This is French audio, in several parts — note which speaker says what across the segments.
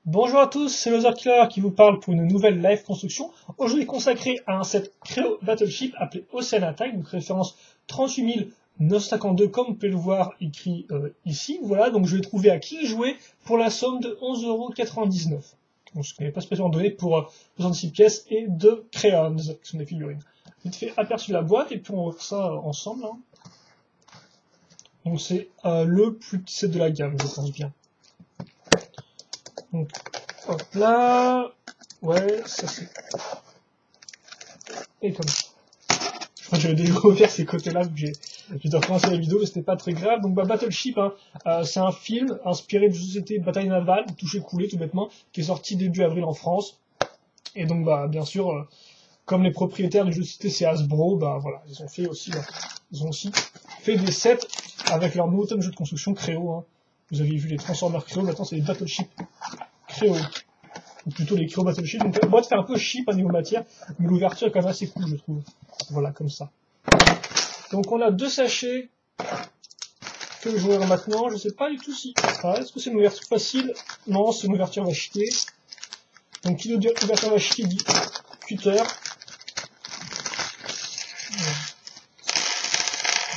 Speaker 1: Bonjour à tous, c'est Killer qui vous parle pour une nouvelle live construction, aujourd'hui consacrée à un set Creo Battleship appelé Ocean Attack, donc référence 38 952 comme vous pouvez le voir écrit ici. Voilà, donc je vais trouver à qui jouer pour la somme de 11,99 €. Donc, ce qui n'est pas spécialement donné pour 66 pièces et 2 crayons, qui sont des figurines. Vite fait aperçu de la boîte et puis on va voir ça ensemble. Hein. Donc c'est le plus petit set de la gamme, je pense bien. Donc, hop là. Ouais, ça c'est. Et comme ça. J'avais déjà ouvert ces côtés-là, vu que j'ai dû recommencer la vidéo, mais c'était pas très grave. Donc, Battleship, hein, c'est un film inspiré de société Bataille Navale, touché coulé tout bêtement, qui est sorti début avril en France. Et donc, bien sûr, comme les propriétaires du jeu de société, c'est Hasbro, voilà, ils ont aussi fait des sets avec leur nouveau tome de jeu de construction Creo. Hein. Vous avez vu les Transformers Creo, maintenant c'est les Battleship Creo. Ou plutôt les Creo Battleship. Donc la boîte fait un peu cheap à niveau matière, mais l'ouverture est quand même assez cool, je trouve. Voilà, comme ça. Donc on a deux sachets que je vais ouvrir maintenant. Je sais pas du tout si... Ah, est-ce que c'est une ouverture facile? Non, c'est une ouverture à chier. Donc qui nous dit ouverture à chier dit cutter.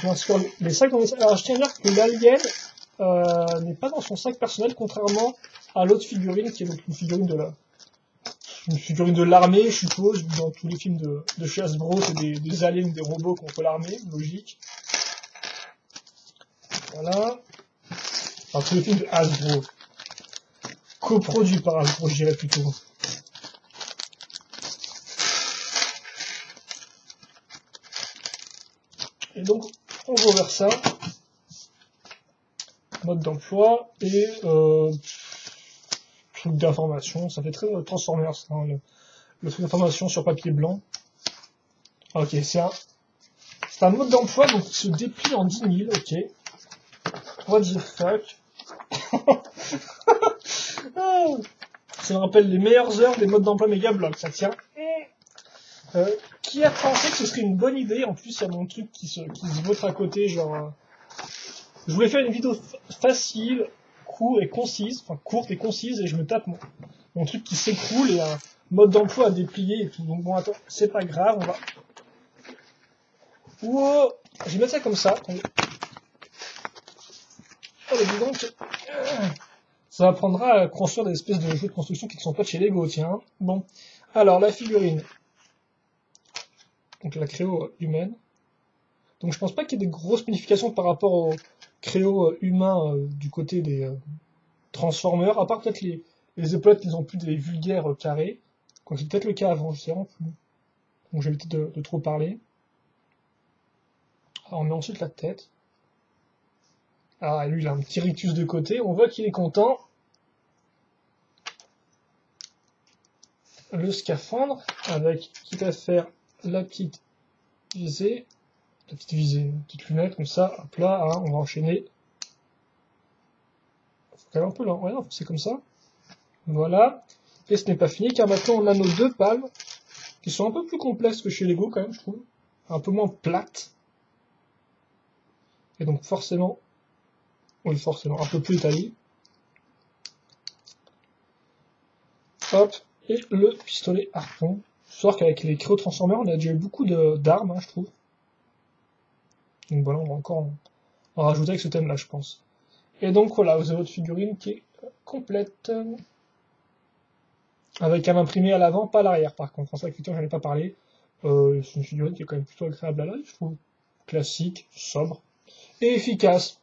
Speaker 1: Bien sûr, les sacs dans les sacs. Alors je tiens à dire que l'alien n'est pas dans son sac personnel, contrairement à l'autre figurine qui est donc une figurine de l'armée, je suppose. Dans tous les films de chez Hasbro, c'est des aliens, des robots contre l'armée, logique. Voilà. Enfin, tous les films de Hasbro. Coproduits par Hasbro, je dirais plutôt. Et donc, on va ouvrir ça. Mode d'emploi et truc d'information. Ça fait très Transformers, hein, le truc d'information sur papier blanc. Ok, c'est un mode d'emploi donc qui se déplie en 10 000, ok. What the fuck. Ça me rappelle les meilleures heures des modes d'emploi méga blocs, ça tient. Qui a pensé que ce serait une bonne idée? En plus, il y a mon truc qui se vautre à côté, genre... je voulais faire une vidéo facile, courte et concise, et je me tape mon truc qui s'écroule et un mode d'emploi à déplier et tout. Donc bon, attends, c'est pas grave, on va... Wow, je vais mettre ça comme ça. Attendez. Oh, dis donc, ça m'apprendra à construire des espèces de jeux de construction qui ne sont pas de chez Lego, tiens. Bon, alors la figurine. Donc la Creo humaine. Donc je pense pas qu'il y ait des grosses modifications par rapport au Creo humain du côté des Transformers, à part peut-être les épaulettes qui n'ont plus des vulgaires carrés. Quoi, c'est peut-être le cas avant, je sais vraiment plus. Donc j'ai évité de trop parler. Alors on met ensuite la tête. Ah, lui il a un petit rictus de côté, on voit qu'il est content. Le scaphandre, avec, quitte à faire la petite visée, une petite lunette comme ça, hop là, hein, on va enchaîner. Faut quand même un peu lent, ouais, non, c'est comme ça. Voilà. Et ce n'est pas fini, car maintenant on a nos deux palmes, qui sont un peu plus complexes que chez Lego quand même, je trouve. Un peu moins plates. Et donc forcément, oui forcément, un peu plus étalées. Hop, et le pistolet harpon. Sauf qu'avec les Creo Transformers, on a déjà eu beaucoup d'armes, hein, je trouve. Donc voilà, on va encore en rajouter avec ce thème-là, je pense. Et donc voilà, vous avez votre figurine qui est complète. Avec un imprimé à l'avant, pas à l'arrière par contre. En fait, j'en ai pas parlé. C'est une figurine qui est quand même plutôt agréable à l'œil, je trouve. Classique, sobre et efficace.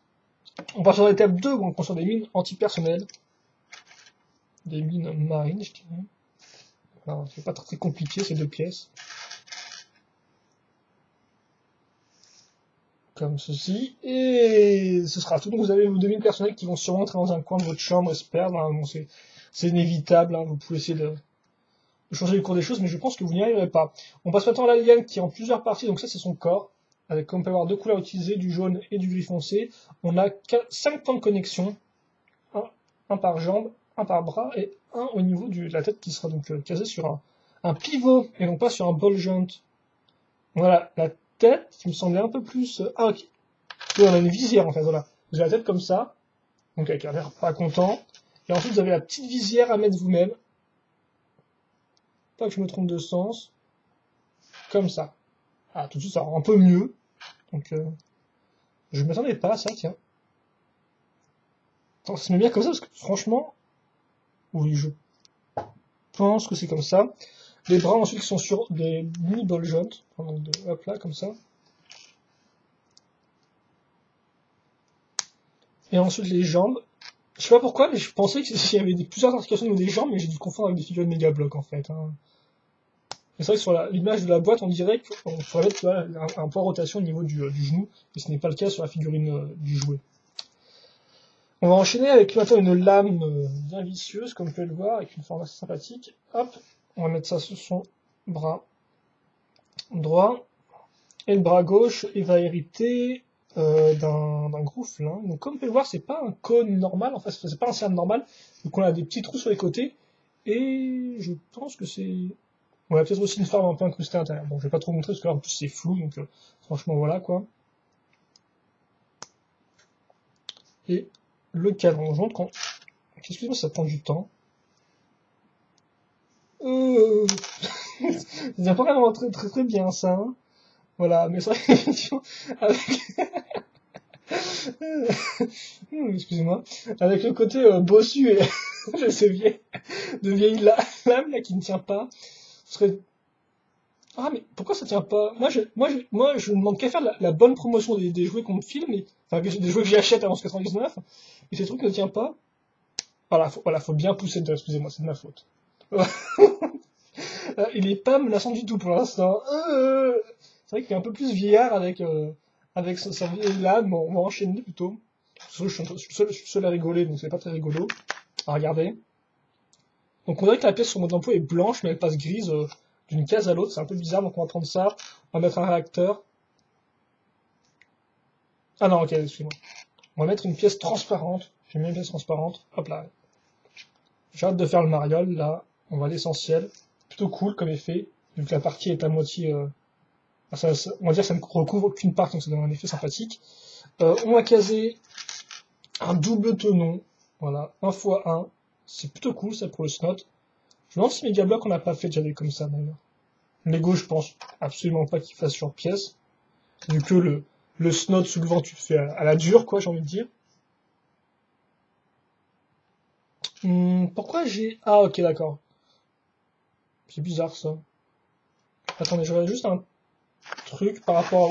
Speaker 1: On passe sur l'étape 2 où on construit des mines antipersonnelles. Des mines marines, je dirais. Alors, c'est pas très compliqué ces deux pièces. Comme ceci. Et ce sera tout. Donc vous avez vos deux mines personnelles qui vont sûrement entrer dans un coin de votre chambre et se perdre. Hein. Bon, c'est inévitable. Hein. Vous pouvez essayer de changer le cours des choses, mais je pense que vous n'y arriverez pas. On passe maintenant à l'alien qui est en plusieurs parties. Donc ça, c'est son corps. Avec, comme on peut avoir deux couleurs utilisées, du jaune et du gris foncé. On a 5 points de connexion. Un par jambe, un par bras et un au niveau de la tête qui sera donc casé sur un pivot et non pas sur un ball joint. Voilà, la tête qui me semblait un peu plus... ah ok, oui, on a une visière en fait, voilà. Vous avez la tête comme ça, donc avec un air pas content, Et ensuite, vous avez la petite visière à mettre vous-même. Pas que je me trompe de sens. Comme ça. Ah, tout de suite, ça rend un peu mieux. Donc, je m'attendais pas à ça, tiens. Attends, ça se met bien comme ça, parce que franchement, oui, je pense que c'est comme ça. Les bras ensuite qui sont sur des mini ball joints. Donc, hop là, comme ça. Et ensuite les jambes. Je sais pas pourquoi, mais je pensais qu'il y avait plusieurs articulations au niveau des jambes, mais j'ai dû confondre avec des figurines méga blocs en fait. Hein. C'est vrai que sur l'image de la boîte, on dirait qu'on pourrait mettre un point de rotation au niveau du genou, et ce n'est pas le cas sur la figurine du jouet. On va enchaîner avec maintenant une lame bien vicieuse, comme vous pouvez le voir, avec une forme assez sympathique. Hop, on va mettre ça sur son bras droit. Et le bras gauche, il va hériter d'un gros flingue. Donc comme vous pouvez le voir, c'est pas un cône normal, en fait, c'est pas un cerne normal. Donc on a des petits trous sur les côtés. Et je pense que c'est... On a peut-être aussi une forme un peu incrustée à l'intérieur. Bon, je vais pas trop montrer parce que là en plus c'est flou, donc franchement voilà quoi. Et le cadre, on montre quand... Excusez-moi, ça prend du temps. C'est pas vraiment très bien ça. Hein. Voilà, mais c'est vrai qu'effectivement, avec... excusez-moi, avec le côté bossu et de ces vieilles lames là qui ne tient pas, ce serait... Ah mais pourquoi ça tient pas? Moi je ne demande qu'à faire la bonne promotion des jouets qu'on me file, mais enfin des jouets que j'achète avant ce 99, et ces trucs ne tiennent pas. Voilà, faut bien pousser dedans, excusez-moi, c'est de ma faute. Il est pas menaçant du tout pour l'instant. C'est vrai qu'il est un peu plus vieillard avec sa vieille lame, bon, on va enchaîner plutôt. Je suis le seul à rigoler, donc c'est pas très rigolo à regarder. Donc on dirait que la pièce sur mode d'emploi est blanche, mais elle passe grise d'une case à l'autre, c'est un peu bizarre, donc on va prendre ça, on va mettre un réacteur. Ah non, ok, excuse-moi. On va mettre une pièce transparente, j'ai mis une pièce transparente, hop là. J'ai hâte de faire le mariole, là, on va à l'essentiel. Plutôt cool comme effet, vu que la partie est à moitié... on va dire que ça ne recouvre qu'une partie, donc ça donne un effet sympathique. On va caser un double tenon, voilà, 1 x 1. C'est plutôt cool ça pour le snot. Je me demande si Megablock on n'a pas fait déjà des comme ça d'ailleurs. Lego, je pense absolument pas qu'il fasse sur pièce. Vu que le snot soulevant, tu le fais à la dure, quoi, j'ai envie de dire. Pourquoi j'ai... Ah, ok, d'accord. C'est bizarre ça. Attendez, je regarde juste un truc par rapport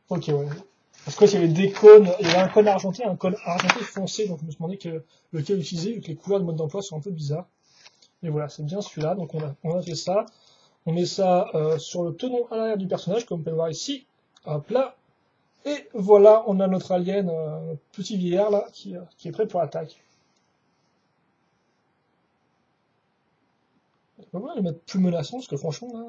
Speaker 1: Ok, ouais. Parce que il y avait des cônes, il y avait un cône argenté, un cône argenté foncé, donc je me suis demandé lequel utiliser, vu que les couleurs de mode d'emploi sont un peu bizarres. Et voilà, c'est bien celui-là, donc on a fait ça. On met ça sur le tenon à l'arrière du personnage, comme vous pouvez le voir ici. Hop là. Et voilà, on a notre alien, petit vieillard là, qui est prêt pour l'attaque. On va le mettre plus menaçant, parce que franchement, là...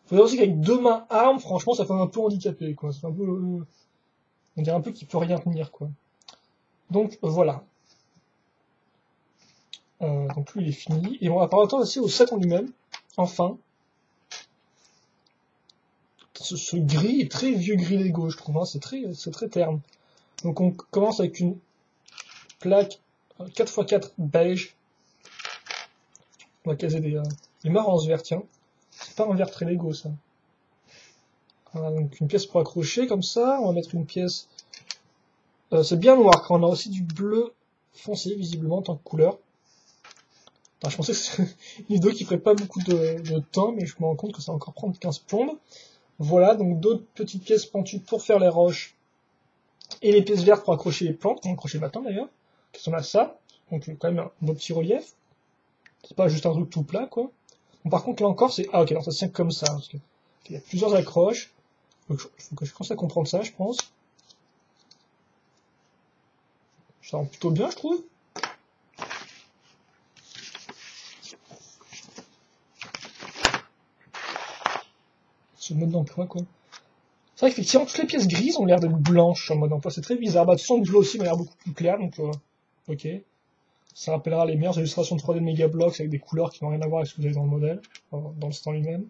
Speaker 1: Faut dire aussi qu'avec 2 mains armes, franchement, ça fait un peu handicapé, quoi. Ça fait un peu... on dirait un peu qu'il peut rien tenir, quoi. Donc, voilà. Donc lui, il est fini. Et on va parler aussi au set en lui-même. Enfin. Ce gris est très vieux gris Lego, je trouve. Hein. C'est très terne. Donc on commence avec une plaque 4x4 beige. On va caser des marrons en ce vert, tiens. C'est pas un vert très Lego, ça. Voilà, donc une pièce pour accrocher, comme ça. On va mettre une pièce... c'est bien noir, quand on a aussi du bleu foncé, visiblement, en tant que couleur. Enfin, je pensais que c'était une vidéo qui ferait pas beaucoup de temps, mais je me rends compte que ça va encore prendre 15 plombes. Voilà, donc d'autres petites pièces pentues pour faire les roches. Et les pièces vertes pour accrocher les plantes, qu'on va accrocher maintenant d'ailleurs. Qui sont là, ça. Donc quand même un beau petit relief. C'est pas juste un truc tout plat, quoi. Bon, par contre, là encore, c'est... Ah ok, alors ça tient comme ça. Parce que il y a plusieurs accroches. Il faut que je commence à comprendre ça, je pense. Ça rend plutôt bien, je trouve. Ce mode d'emploi, quoi. C'est vrai qu'effectivement, toutes les pièces grises ont l'air d'être blanches en mode emploi. C'est très bizarre. Bah, de toute façon, le bleu aussi m'a l'air beaucoup plus clair, donc ok. Ça rappellera les meilleures illustrations 3D de Megablox avec des couleurs qui n'ont rien à voir avec ce que vous avez dans le modèle, dans le stand lui-même.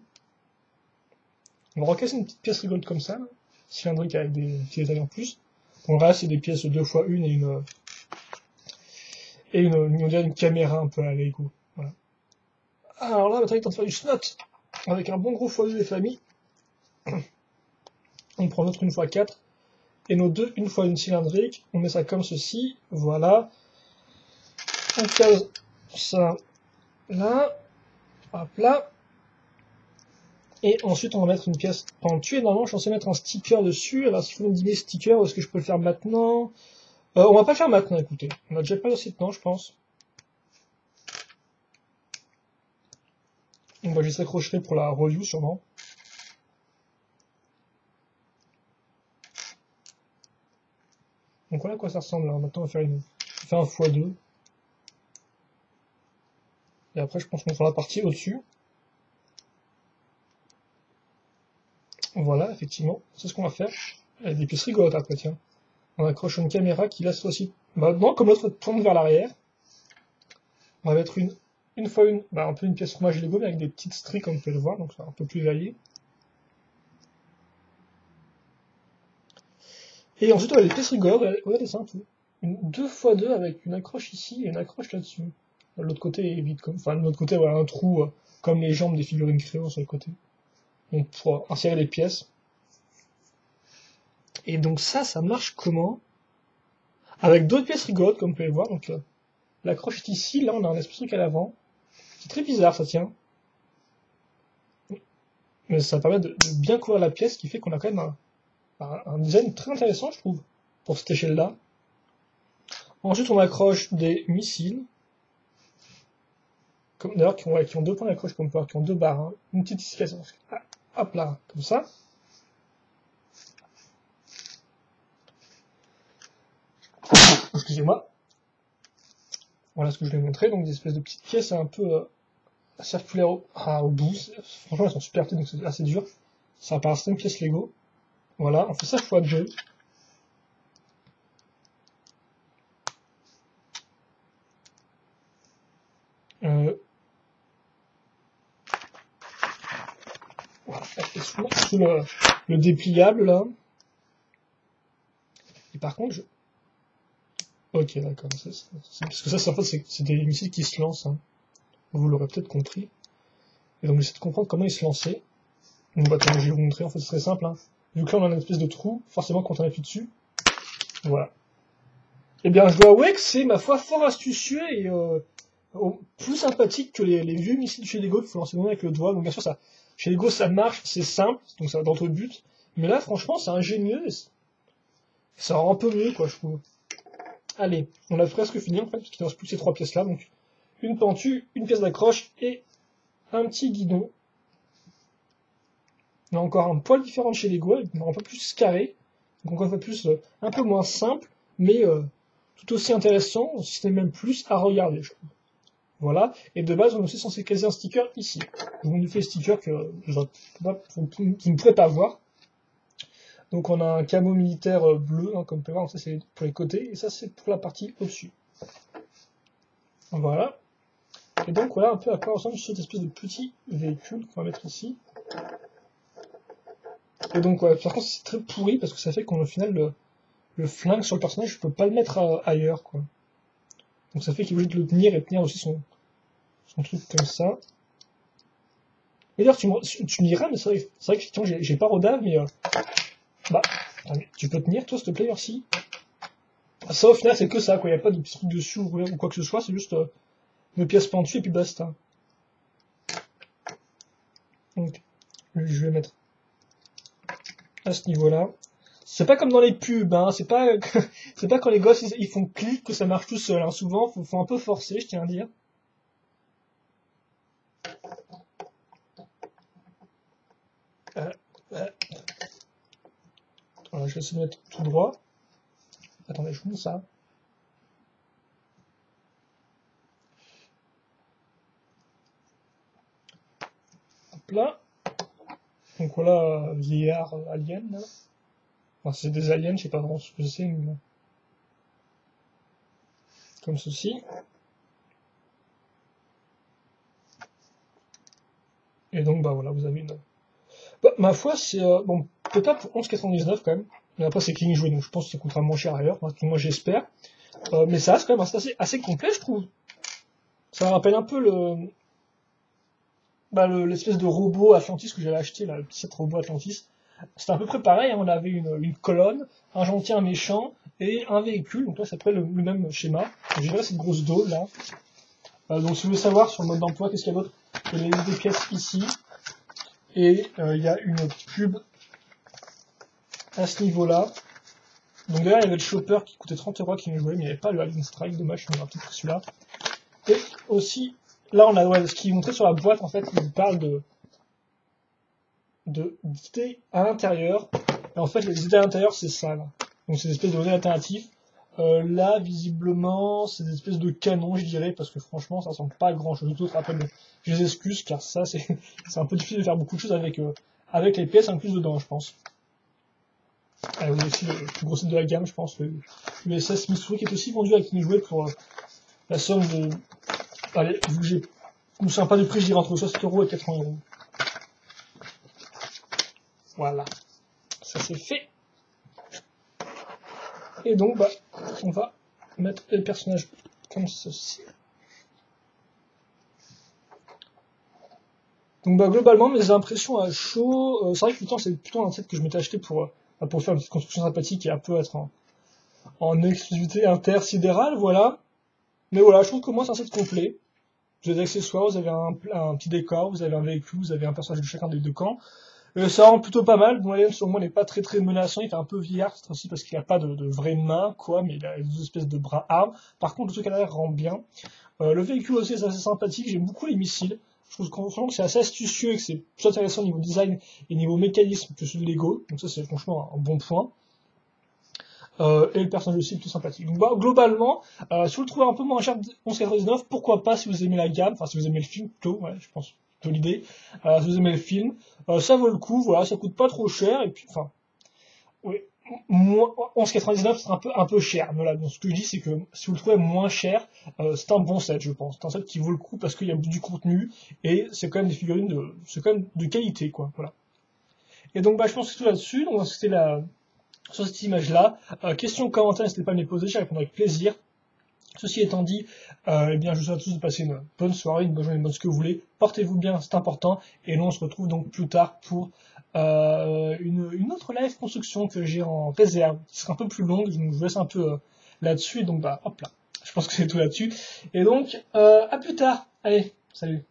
Speaker 1: On va recasser une petite pièce rigolote comme ça, là. Cylindrique avec des petits détails en plus. Bon, le reste, c'est des pièces 2x1 et Et on dirait une caméra un peu à Lego. Voilà. Alors là, maintenant il est temps de faire du snot. Avec un bon gros x2 des familles. On prend notre 1x4. Et nos deux 1x1 cylindrique. On met ça comme ceci. Voilà. On case ça là. Hop là. Et ensuite, on va mettre une pièce pentue. Et normalement, je suis censé mettre un sticker dessus. Alors, si vous me dites sticker, est-ce que je peux le faire maintenant? On va pas le faire maintenant, écoutez. On a déjà pas assez de temps, je pense. Donc, bah, je s'accrocherai pour la review, sûrement. Donc, voilà à quoi ça ressemble. Alors, maintenant, on va faire un x2. Et après, je pense qu'on fera la partie au-dessus. Voilà, effectivement, c'est ce qu'on va faire. Il y a des pièces rigolotes après, tiens. On accroche une caméra qui laisse aussi. Maintenant, comme l'autre tourne vers l'arrière, on va mettre une fois une, un peu une pièce fromage Lego, mais avec des petites stries, comme vous pouvez le voir, donc c'est un peu plus varié. Et ensuite, on a des pièces rigolotes, regardez ça un peu. Une 2x2 avec une accroche ici et une accroche là-dessus. L'autre côté est vide, enfin, de l'autre côté, voilà, un trou, comme les jambes des figurines Créo sur le côté. Donc, pour insérer les pièces. Et donc ça marche comment? Avec d'autres pièces rigolotes, comme vous pouvez le voir. Donc l'accroche est ici, là on a un espèce de truc à l'avant. C'est très bizarre, ça tient. Mais ça permet de bien couvrir la pièce, ce qui fait qu'on a quand même un design très intéressant, je trouve, pour cette échelle-là. Ensuite, on accroche des missiles. D'ailleurs, qui ont deux points d'accroche, comme on peut voir, qui ont deux barres. Hein. Une petite escalation. Hop là, comme ça. Excusez-moi. Voilà ce que je vais montrer. Donc des espèces de petites pièces un peu circulaires au bout. Franchement, elles sont super petites, donc c'est assez dur. Ça va paraître une pièce Lego. Voilà, on fait ça x2. Voilà, sous le dépliable là. Et par contre, ok, d'accord. Parce que ça, en fait, c'est des missiles qui se lancent. Hein. Vous l'aurez peut-être compris. Et donc, j'essaie de comprendre comment ils se lançaient. Donc, bah, attendez, je vais vous montrer. En fait, c'est très simple. Hein. Vu que là, on a une espèce de trou, forcément, quand on appuie dessus. Voilà. Eh bien, je dois avouer que c'est, ma foi, fort astucieux et plus sympathique que les vieux missiles chez Lego qu'il faut lancer avec le doigt. Donc, bien sûr, ça, chez Lego, ça marche, c'est simple, donc ça va dans votre but. Mais là, franchement, c'est ingénieux. Ça rend un peu mieux, quoi, je trouve. Allez, on a presque fini, en fait, parce qu'il ne reste plus que ces trois pièces-là. Donc, une pentue, une pièce d'accroche et un petit guidon. On a encore un poil différent de chez Lego, un peu plus carré. Donc, encore un peu plus, un peu moins simple, mais tout aussi intéressant, si ce n'est même plus à regarder, je trouve. Voilà, et de base, on est aussi censé caser un sticker ici. Je vous fais le sticker que vous ne pourrez pas voir. Donc on a un camo militaire bleu, hein, comme vous pouvez voir, ça c'est pour les côtés, et ça c'est pour la partie au-dessus. Voilà. Et donc voilà un peu à quoi ressemble cette espèce de petit véhicule qu'on va mettre ici. Et donc ouais, par contre c'est très pourri parce que ça fait qu'au final le flingue sur le personnage, je peux pas le mettre ailleurs, quoi. Donc ça fait qu'il est obligé de le tenir et tenir aussi son truc comme ça. Et d'ailleurs, tu me diras, mais c'est vrai que j'ai pas rodave, mais bah, tu peux tenir toi, s'il te plaît, merci. Ça, au final, c'est que ça, quoi. Y a pas de petit truc dessus ou quoi que ce soit, c'est juste une pièce pentues et puis basta. Donc, je vais mettre à ce niveau-là. C'est pas comme dans les pubs, hein. C'est pas quand les gosses ils font clic que ça marche tout seul. Hein. Souvent, faut un peu forcer, je tiens à dire. Voilà, je vais essayer de mettre tout droit. Attendez, je vous montre ça. Hop là. Donc voilà, vieillard alien, là. Enfin, c'est des aliens, je sais pas vraiment ce que c'est, mais... Comme ceci. Et donc, bah voilà, vous avez une... Bah, ma foi, c'est... bon, peut-être pour 11,99 quand même. Mais après, c'est King joué, donc je pense que ça coûtera moins cher ailleurs. Moi, j'espère. Mais ça reste quand même assez complet, je trouve. Ça rappelle un peu l'espèce de robot Atlantis que j'avais acheté, là, le petit set robot Atlantis. C'était à peu près pareil, hein, on avait une colonne, un gentil, un méchant, et un véhicule, donc là c'est à peu près le même schéma. J'ai cette grosse dôme là. Donc si vous voulez savoir sur le mode d'emploi, qu'est-ce qu'il y a d'autre? Il y a des pièces ici, et il y a une pub à ce niveau-là. Donc derrière il y avait le chopper qui coûtait 30 € qui me jouait, mais il n'y avait pas le Alien Strike, dommage, on aurait peut-être pris celui-là. Et aussi, là on a ce qui est montré sur la boîte, en fait, il vous parle d'idées à l'intérieur. Et en fait, les idées à l'intérieur, c'est ça, là. Donc, c'est des espèces de modèles alternatifs. Là, visiblement, c'est des espèces de canons, je dirais, parce que franchement, ça ressemble pas à grand chose d'autre. Après, bon, je les excuse, car ça, c'est un peu difficile de faire beaucoup de choses avec les pièces incluses dedans, je pense. Vous avez aussi le plus gros set de la gamme, je pense, le SS Missouri, qui est aussi vendu à King Jouet pour la somme de... Allez, vu que je me souviens pas du prix, je dirais entre 60 € et 80 €. Voilà, ça c'est fait. Et donc, on va mettre les personnages comme ceci. Donc, globalement, mes impressions à chaud, c'est vrai que c'est plutôt un set que je m'étais acheté pour faire une petite construction sympathique et un peu être en exclusivité intersidérale, voilà. Mais voilà, je trouve que moi c'est un set complet. Vous avez des accessoires, vous avez un petit décor, vous avez un véhicule, vous avez un personnage de chacun des deux camps. Ça rend plutôt pas mal. Bon, Alien, sur moi, n'est pas très menaçant. Il fait un peu vieillard, c'est aussi parce qu'il n'a pas de vraies mains, quoi, mais il a des espèces de bras armes. Par contre, le truc à l'arrière rend bien. Le véhicule aussi est assez sympathique. J'aime beaucoup les missiles. Je trouve franchement que c'est assez astucieux et que c'est plus intéressant au niveau design et niveau mécanisme que celui de Lego. Donc ça, c'est franchement un bon point. Et le personnage aussi est plutôt sympathique. Donc globalement, si vous le trouvez un peu moins cher de 11,99, pourquoi pas si vous aimez la gamme, enfin si vous aimez le film plutôt, ouais, je pense plutôt l'idée. Si vous aimez le film, ça vaut le coup, voilà, ça coûte pas trop cher, et puis enfin, oui, 11,99 c'est un peu cher. Voilà, donc ce que je dis c'est que si vous le trouvez moins cher, c'est un bon set, je pense. C'est un set qui vaut le coup parce qu'il y a du contenu et c'est quand même des figurines c'est quand même de qualité, quoi. Voilà. Et donc je pense que c'est tout là-dessus. Donc c'était sur cette image-là. Questions, commentaires, n'hésitez pas à me les poser, j'y répondrai avec plaisir. Ceci étant dit, eh bien, je vous souhaite à tous de passer une bonne soirée, une bonne journée, une bonne ce que vous voulez. Portez-vous bien, c'est important. Et nous, on se retrouve donc plus tard pour une autre live construction que j'ai en réserve, qui sera un peu plus longue. Je vous laisse un peu là-dessus. Donc, hop là. Je pense que c'est tout là-dessus. Et donc, à plus tard. Allez, salut.